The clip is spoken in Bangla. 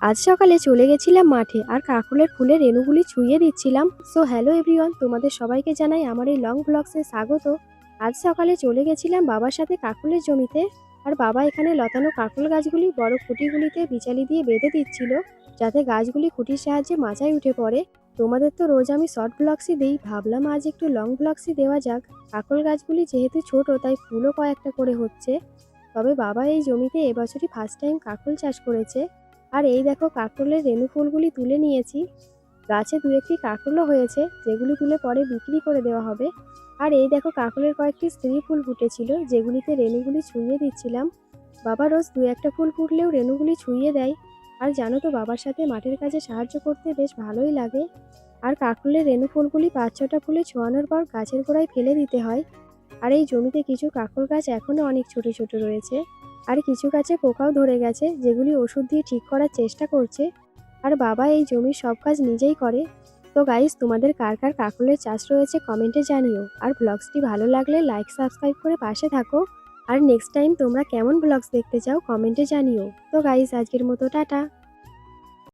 আজ সকালে চলে গেছিলাম মাঠে আর কাকরোলের ফুলের রেণুগুলি ছুঁয়ে দিচ্ছিলাম। সো হ্যালো এভরিওয়ান, তোমাদের সবাইকে জানাই আমার এই লং ব্লগসে স্বাগত। আজ সকালে চলে গেছিলাম বাবার সাথে কাকরোলের জমিতে। আর বাবা এখানে লতানো কাকরোল গাছগুলি বড় খুঁটিগুলিতে বিচালি দিয়ে বেঁধে দিচ্ছিল, যাতে গাছগুলি খুঁটির সাহায্যে মাচায় উঠে পড়ে। তোমাদের তো রোজ আমি শর্ট ব্লগসই দিই, ভাবলাম আজ একটু লং ব্লগসই দেওয়া যাক। কাকরোল গাছগুলি যেহেতু ছোট তাই ফুলও কয়েকটা করে হচ্ছে। তবে বাবা এই জমিতে এবছরই ফার্স্ট টাইম কাকরোল চাষ করেছে। আর এই দেখো কাকরোলের রেণু ফুলগুলি তুলে নিয়েছি। গাছে দু একটি কাকরোলও হয়েছে, যেগুলি তুলে পরে বিক্রি করে দেওয়া হবে। আর এই দেখো কাকরোলের কয়েকটি স্ত্রী ফুল ফুটেছিল, যেগুলিতে রেণুগুলি ছুঁয়ে দিচ্ছিলাম। বাবা রোজ দু একটা ফুল ফুটলেও রেণুগুলি ছুঁয়ে দেয়। আর জানো তো, বাবার সাথে মাঠের কাজে সাহায্য করতে বেশ ভালোই লাগে। আর কাকরোলের রেণু ফুলগুলি ৫-৬টা ফুলে ছোঁয়ানোর পর গাছের গোড়ায় ফেলে দিতে হয়। আর এই জমিতে কিছু কাকরোল গাছ এখনও অনেক ছোট ছোট রয়েছে। আর কিছু গাছে পোকাও ধরে গেছে, যেগুলি ওষুধ দিয়ে ঠিক করার চেষ্টা করছে। আর বাবা এই জমির সব কাজ নিজেই করে। তো গাইস, তোমাদের কার কার কাকরোলের চাষ রয়েছে কমেন্টে জানিও। আর ব্লগসটি ভালো লাগলে লাইক সাবস্ক্রাইব করে পাশে থাকো। আর নেক্সট টাইম তোমরা কেমন ব্লগস দেখতে চাও কমেন্টে জানিও। তো গাইস, আজকের মতো টাটা।